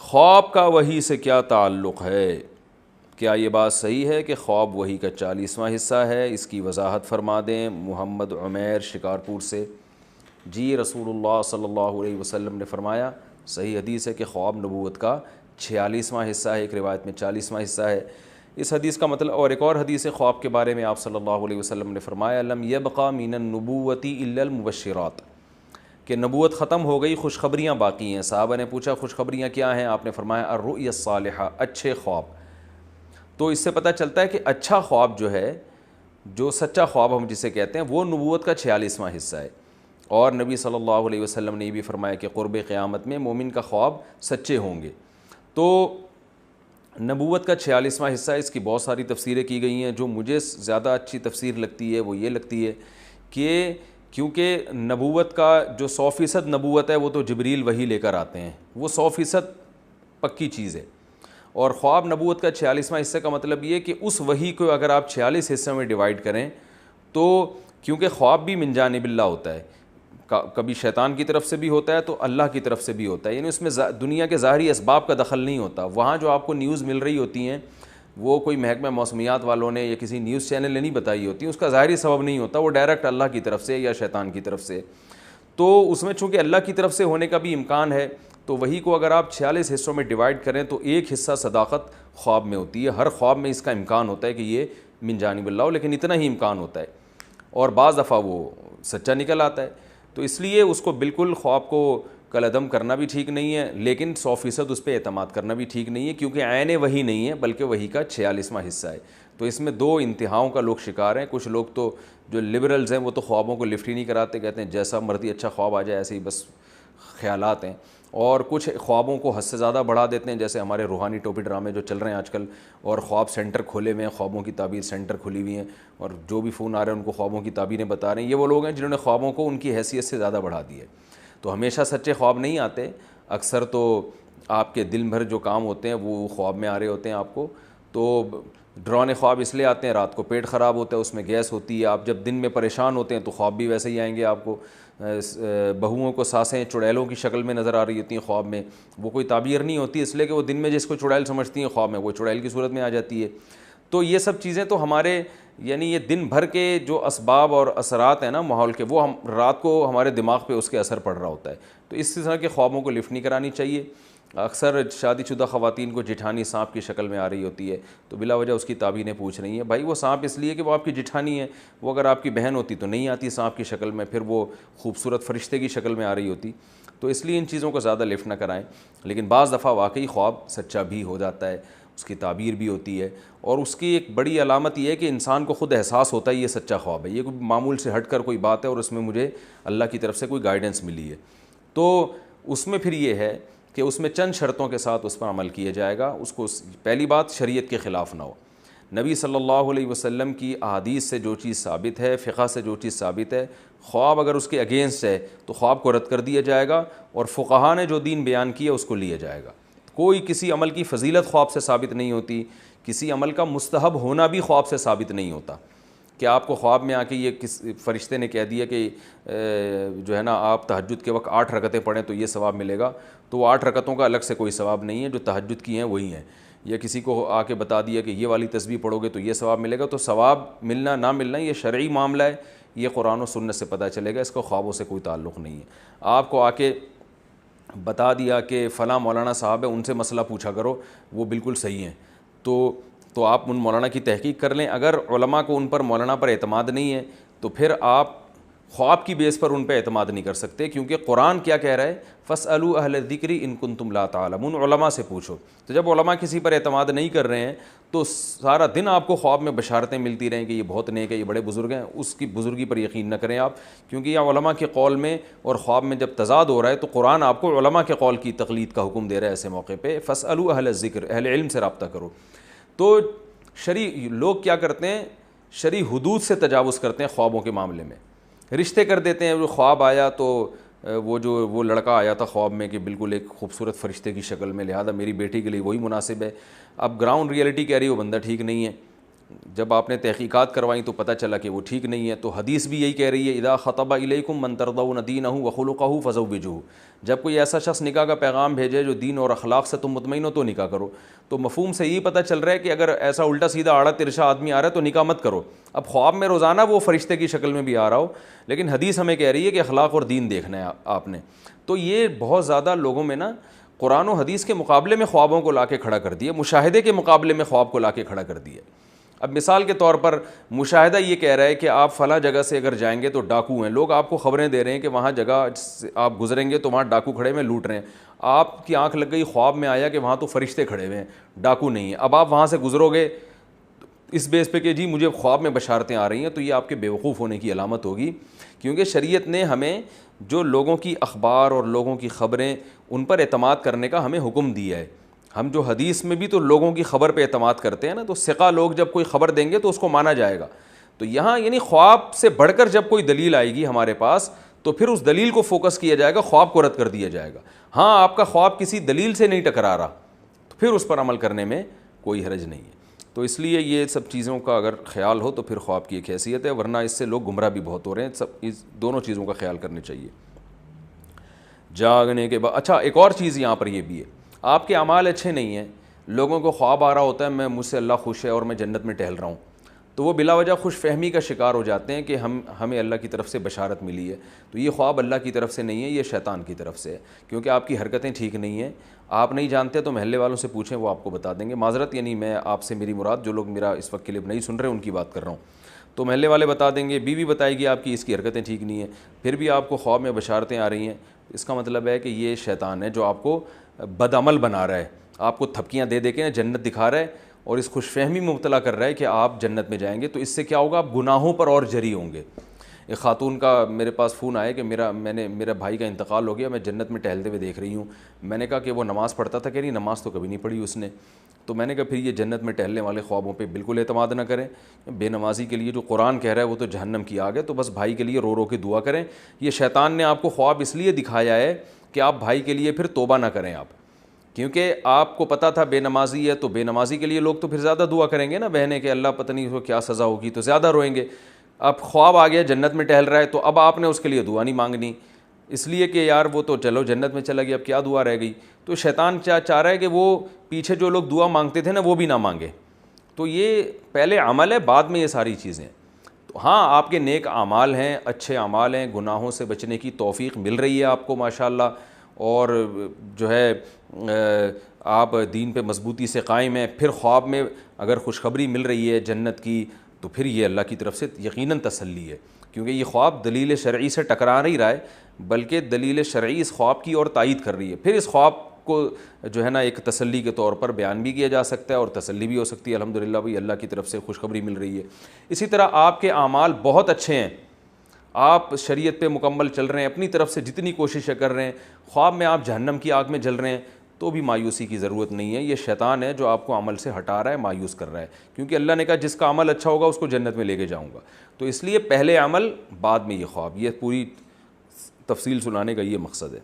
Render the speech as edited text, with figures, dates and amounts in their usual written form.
خواب کا وحی سے کیا تعلق ہے؟ کیا یہ بات صحیح ہے کہ خواب وحی کا 40واں حصہ ہے؟ اس کی وضاحت فرما دیں۔ محمد عمیر شکارپور سے۔ جی، رسول اللہ صلی اللہ علیہ وسلم نے فرمایا، صحیح حدیث ہے کہ خواب نبوت کا 46واں حصہ ہے، ایک روایت میں 40واں حصہ ہے۔ اس حدیث کا مطلب، اور ایک اور حدیث ہے خواب کے بارے میں، آپ صلی اللہ علیہ وسلم نے فرمایا لم یبق من النبوۃ الا المبشرات، کہ نبوت ختم ہو گئی، خوشخبریاں باقی ہیں۔ صحابہ نے پوچھا خوشخبریاں کیا ہیں؟ آپ نے فرمایا الرؤیا الصالحہ، اچھے خواب۔ تو اس سے پتہ چلتا ہے کہ اچھا خواب جو ہے، جو سچا خواب ہم جسے کہتے ہیں، وہ نبوت کا 46واں حصہ ہے۔ اور نبی صلی اللہ علیہ وسلم نے یہ بھی فرمایا کہ قرب قیامت میں مومن کا خواب سچے ہوں گے۔ تو نبوت کا 46واں حصہ، اس کی بہت ساری تفسیریں کی گئی ہیں۔ جو مجھے زیادہ اچھی تفسیر لگتی ہے وہ یہ لگتی ہے کہ کیونکہ نبوت کا جو 100% نبوت ہے وہ تو جبریل وحی لے کر آتے ہیں، وہ 100% پکی چیز ہے۔ اور خواب نبوت کا 46واں حصہ کا مطلب یہ کہ اس وحی کو اگر آپ 46 حصوں میں ڈیوائڈ کریں تو، کیونکہ خواب بھی من جانب اللہ ہوتا ہے، کبھی شیطان کی طرف سے بھی ہوتا ہے تو اللہ کی طرف سے بھی ہوتا ہے، یعنی اس میں دنیا کے ظاہری اسباب کا دخل نہیں ہوتا۔ وہاں جو آپ کو نیوز مل رہی ہوتی ہیں وہ کوئی محکمہ موسمیات والوں نے یا کسی نیوز چینل نے نہیں بتائی ہوتی، اس کا ظاہری سبب نہیں ہوتا، وہ ڈائریکٹ اللہ کی طرف سے یا شیطان کی طرف سے۔ تو اس میں چونکہ اللہ کی طرف سے ہونے کا بھی امکان ہے، تو وہی کو اگر آپ 46 حصوں میں ڈیوائڈ کریں تو ایک حصہ صداقت خواب میں ہوتی ہے۔ ہر خواب میں اس کا امکان ہوتا ہے کہ یہ من جانب اللہ ہو، لیکن اتنا ہی امکان ہوتا ہے، اور بعض دفعہ وہ سچا نکل آتا ہے۔ تو اس لیے اس کو بالکل خواب کو کالعدم کرنا بھی ٹھیک نہیں ہے، لیکن 100% اس پہ اعتماد کرنا بھی ٹھیک نہیں ہے، کیونکہ عین وحی نہیں ہے بلکہ وحی کا 46واں حصہ ہے۔ تو اس میں دو انتہاؤں کا لوگ شکار ہیں۔ کچھ لوگ تو جو لبرلز ہیں وہ تو خوابوں کو لفٹ ہی نہیں کراتے، کہتے ہیں جیسا مرضی اچھا خواب آ جائے، ایسے ہی بس خیالات ہیں۔ اور کچھ خوابوں کو حد سے زیادہ بڑھا دیتے ہیں، جیسے ہمارے روحانی ٹوپی ڈرامے جو چل رہے ہیں آج کل، اور خواب سینٹر کھولے ہوئے ہیں، خوابوں کی تعبیر سینٹر کھلی ہوئی ہیں، اور جو بھی فون آ رہے ہیں ان کو خوابوں کی تعبیریں بتا رہے ہیں۔ یہ وہ لوگ ہیں جنہوں نے خوابوں کو ان کی حیثیت سے زیادہ بڑھا دی ہے۔ تو ہمیشہ سچے خواب نہیں آتے، اکثر تو آپ کے دن بھر جو کام ہوتے ہیں وہ خواب میں آ رہے ہوتے ہیں آپ کو۔ تو ڈرانے خواب اس لیے آتے ہیں، رات کو پیٹ خراب ہوتا ہے، اس میں گیس ہوتی ہے، آپ جب دن میں پریشان ہوتے ہیں تو خواب بھی ویسے ہی آئیں گے آپ کو۔ بہوؤں کو سانسیں چڑیلوں کی شکل میں نظر آ رہی ہوتی ہیں خواب میں، وہ کوئی تعبیر نہیں ہوتی، اس لیے کہ وہ دن میں جس کو چڑیل سمجھتی ہیں خواب میں وہ چڑیل کی صورت میں آ جاتی ہے۔ تو یہ سب چیزیں تو ہمارے، یعنی یہ دن بھر کے جو اسباب اور اثرات ہیں نا ماحول کے، وہ ہم رات کو ہمارے دماغ پہ اس کے اثر پڑ رہا ہوتا ہے۔ تو اس طرح کے خوابوں کو لفٹ نہیں کرانی چاہیے۔ اکثر شادی شدہ خواتین کو جٹھانی سانپ کی شکل میں آ رہی ہوتی ہے، تو بلا وجہ اس کی تعبیریں پوچھ رہی ہیں۔ بھائی وہ سانپ اس لیے کہ وہ آپ کی جٹھانی ہے، وہ اگر آپ کی بہن ہوتی تو نہیں آتی سانپ کی شکل میں، پھر وہ خوبصورت فرشتے کی شکل میں آ رہی ہوتی۔ تو اس لیے ان چیزوں کو زیادہ لفٹ نہ کرائیں۔ لیکن بعض دفعہ واقعی خواب سچا بھی ہو جاتا ہے، اس کی تعبیر بھی ہوتی ہے، اور اس کی ایک بڑی علامت یہ ہے کہ انسان کو خود احساس ہوتا ہے یہ سچا خواب ہے، یہ کوئی معمول سے ہٹ کر کوئی بات ہے اور اس میں مجھے اللہ کی طرف سے کوئی گائیڈنس ملی ہے۔ تو اس میں پھر یہ ہے کہ اس میں چند شرطوں کے ساتھ اس پر عمل کیا جائے گا۔ اس کو پہلی بات شریعت کے خلاف نہ ہو۔ نبی صلی اللہ علیہ وسلم کی احادیث سے جو چیز ثابت ہے، فقہ سے جو چیز ثابت ہے، خواب اگر اس کے اگینسٹ ہے تو خواب کو رد کر دیا جائے گا، اور فقہا نے جو دین بیان کیا اس کو لیا جائے گا۔ کوئی کسی عمل کی فضیلت خواب سے ثابت نہیں ہوتی، کسی عمل کا مستحب ہونا بھی خواب سے ثابت نہیں ہوتا، کہ آپ کو خواب میں آ کے یہ کس فرشتے نے کہہ دیا کہ جو ہے نا آپ تہجد کے وقت 8 رکعتیں پڑھیں تو یہ ثواب ملے گا، تو وہ 8 رکعتوں کا الگ سے کوئی ثواب نہیں ہے، جو تہجد کی ہیں وہی ہیں۔ یا کسی کو آ کے بتا دیا کہ یہ والی تسبیح پڑھو گے تو یہ ثواب ملے گا، تو ثواب ملنا نہ ملنا یہ شرعی معاملہ ہے، یہ قرآن و سنت سے پتہ چلے گا، اس کو خوابوں سے کوئی تعلق نہیں ہے۔ آپ کو آ کے بتا دیا کہ فلاں مولانا صاحب ہے ان سے مسئلہ پوچھا کرو، وہ بالکل صحیح ہیں، تو آپ ان مولانا کی تحقیق کر لیں۔ اگر علماء کو ان پر مولانا پر اعتماد نہیں ہے تو پھر آپ خواب کی بیس پر ان پہ اعتماد نہیں کر سکتے، کیونکہ قرآن کیا کہہ رہا ہے، فاسألوا اہل الذکر ان کنتم لا تعلمون، علماء سے پوچھو۔ تو جب علماء کسی پر اعتماد نہیں کر رہے ہیں تو سارا دن آپ کو خواب میں بشارتیں ملتی رہیں کہ یہ بہت نیک ہے، یہ بڑے بزرگ ہیں، اس کی بزرگی پر یقین نہ کریں آپ، کیونکہ یہ علماء کے قول میں اور خواب میں جب تضاد ہو رہا ہے تو قرآن آپ کو علماء کے قول کی تقلید کا حکم دے رہا ہے۔ ایسے موقع پہ فاسألوا اہل الذکر، اہل علم سے رابطہ کرو۔ تو شرعی لوگ کیا کرتے ہیں، شرعی حدود سے تجاوز کرتے ہیں خوابوں کے معاملے میں، رشتے کر دیتے ہیں۔ وہ خواب آیا تو وہ لڑکا آیا تھا خواب میں کہ بالکل ایک خوبصورت فرشتے کی شکل میں، لہذا میری بیٹی کے لیے وہی مناسب ہے۔ اب گراؤنڈ ریئلٹی کہہ رہی ہے وہ بندہ ٹھیک نہیں ہے، جب آپ نے تحقیقات کروائیں تو پتہ چلا کہ وہ ٹھیک نہیں ہے. تو حدیث بھی یہی کہہ رہی ہے اذا خطب الیکم من ترضون دینہ وخلقہ فزوجوہ. جب کوئی ایسا شخص نکاح کا پیغام بھیجے جو دین اور اخلاق سے تم مطمئن ہو تو نکاح کرو. تو مفہوم سے یہی پتہ چل رہا ہے کہ اگر ایسا الٹا سیدھا آڑا ترشا آدمی آ رہا ہے تو نکاح مت کرو. اب خواب میں روزانہ وہ فرشتے کی شکل میں بھی آ رہا ہو, لیکن حدیث ہمیں کہہ رہی ہے کہ اخلاق اور دین دیکھنا ہے آپ نے. تو یہ بہت زیادہ لوگوں میں نا قرآن و حدیث کے مقابلے میں خوابوں کو لا کے کھڑا کر دیا, مشاہدے کے مقابلے میں خواب کو لا کے کھڑا کر دیا. اب مثال کے طور پر مشاہدہ یہ کہہ رہا ہے کہ آپ فلاں جگہ سے اگر جائیں گے تو ڈاکو ہیں, لوگ آپ کو خبریں دے رہے ہیں کہ وہاں جگہ سے آپ گزریں گے تو وہاں ڈاکو کھڑے ہوئے لوٹ رہے ہیں. آپ کی آنکھ لگ گئی, خواب میں آیا کہ وہاں تو فرشتے کھڑے ہوئے ہیں, ڈاکو نہیں ہیں. اب آپ وہاں سے گزرو گے اس بیس پہ کہ جی مجھے خواب میں بشارتیں آ رہی ہیں, تو یہ آپ کے بیوقوف ہونے کی علامت ہوگی. کیونکہ شریعت نے ہمیں جو لوگوں کی اخبار اور لوگوں کی خبریں ان پر اعتماد کرنے کا ہمیں حکم دیا ہے. ہم جو حدیث میں بھی تو لوگوں کی خبر پہ اعتماد کرتے ہیں نا, تو ثقہ لوگ جب کوئی خبر دیں گے تو اس کو مانا جائے گا. تو یہاں یعنی خواب سے بڑھ کر جب کوئی دلیل آئے گی ہمارے پاس تو پھر اس دلیل کو فوکس کیا جائے گا, خواب کو رد کر دیا جائے گا. ہاں آپ کا خواب کسی دلیل سے نہیں ٹکرا رہا تو پھر اس پر عمل کرنے میں کوئی حرج نہیں ہے. تو اس لیے یہ سب چیزوں کا اگر خیال ہو تو پھر خواب کی ایک حیثیت ہے, ورنہ اس سے لوگ گمراہ بھی بہت ہو رہے ہیں. سب اس دونوں چیزوں کا خیال کرنے چاہیے. جاگنے کے بعد اچھا ایک اور چیز یہاں پر یہ بھی ہے, آپ کے اعمال اچھے نہیں ہیں, لوگوں کو خواب آ رہا ہوتا ہے مجھ سے اللہ خوش ہے اور میں جنت میں ٹہل رہا ہوں, تو وہ بلا وجہ خوش فہمی کا شکار ہو جاتے ہیں کہ ہمیں اللہ کی طرف سے بشارت ملی ہے. تو یہ خواب اللہ کی طرف سے نہیں ہے, یہ شیطان کی طرف سے ہے, کیونکہ آپ کی حرکتیں ٹھیک نہیں ہیں. آپ نہیں جانتے تو محلے والوں سے پوچھیں, وہ آپ کو بتا دیں گے. معذرت یعنی میں آپ سے میری مراد جو لوگ میرا اس وقت کلپ نہیں سن رہے ان کی بات کر رہا ہوں. تو محلے والے بتا دیں گے, بیوی بتائے گی آپ کی اس کی حرکتیں ٹھیک نہیں ہیں, پھر بھی آپ کو خواب میں بشارتیں آ رہی ہیں. اس کا مطلب ہے کہ یہ شیطان ہے جو آپ کو بدعمل بنا رہا ہے, آپ کو تھپکیاں دے دے کے جنت دکھا رہا ہے اور اس خوش فہمی میں مبتلا کر رہا ہے کہ آپ جنت میں جائیں گے. تو اس سے کیا ہوگا, آپ گناہوں پر اور جری ہوں گے. ایک خاتون کا میرے پاس فون آیا کہ میرا بھائی کا انتقال ہو گیا, میں جنت میں ٹہلتے ہوئے دیکھ رہی ہوں. میں نے کہا کہ وہ نماز پڑھتا تھا, کہ نہیں نماز تو کبھی نہیں پڑھی اس نے. تو میں نے کہا پھر یہ جنت میں ٹہلنے والے خوابوں پہ بالکل اعتماد نہ کریں. بے نمازی کے لیے جو قرآن کہہ رہا ہے وہ تو جہنم کی آگ ہے, تو بس بھائی کے لیے رو رو کے دعا کریں. یہ شیطان نے آپ کو خواب اس لیے دکھایا ہے کہ آپ بھائی کے لیے پھر توبہ نہ کریں آپ, کیونکہ آپ کو پتہ تھا بے نمازی ہے, تو بے نمازی کے لیے لوگ تو پھر زیادہ دعا کریں گے نا بہنیں کہ اللہ پتہ نہیں اس کو کیا سزا ہوگی, تو زیادہ روئیں گے. اب خواب آ گیا جنت میں ٹہل رہا ہے, تو اب آپ نے اس کے لیے دعا نہیں مانگنی, اس لیے کہ یار وہ تو چلو جنت میں چلا گیا, اب کیا دعا رہ گئی. تو شیطان چاہ رہا ہے کہ وہ پیچھے جو لوگ دعا مانگتے تھے نا وہ بھی نہ مانگے. تو یہ پہلے عمل ہے, بعد میں یہ ساری چیزیں. تو ہاں آپ کے نیک اعمال ہیں, اچھے اعمال ہیں, گناہوں سے بچنے کی توفیق مل رہی ہے آپ کو ماشاءاللہ, اور جو ہے آپ دین پہ مضبوطی سے قائم ہیں. پھر خواب میں اگر خوشخبری مل رہی ہے جنت کی تو پھر یہ اللہ کی طرف سے یقیناً تسلی ہے, کیونکہ یہ خواب دلیل شرعی سے ٹکرا نہیں رہا ہے, بلکہ دلیل شرعی اس خواب کی اور تائید کر رہی ہے. پھر اس خواب کو جو ہے نا ایک تسلی کے طور پر بیان بھی کیا جا سکتا ہے اور تسلی بھی ہو سکتی ہے, الحمدللہ بھائی اللہ کی طرف سے خوشخبری مل رہی ہے. اسی طرح آپ کے اعمال بہت اچھے ہیں, آپ شریعت پہ مکمل چل رہے ہیں, اپنی طرف سے جتنی کوششیں کر رہے ہیں, خواب میں آپ جہنم کی آگ میں جل رہے ہیں, تو بھی مایوسی کی ضرورت نہیں ہے. یہ شیطان ہے جو آپ کو عمل سے ہٹا رہا ہے, مایوس کر رہا ہے, کیونکہ اللہ نے کہا جس کا عمل اچھا ہوگا اس کو جنت میں لے کے جاؤں گا. تو اس لیے پہلے عمل بعد میں یہ خواب, یہ پوری تفصیل سنانے کا یہ مقصد ہے.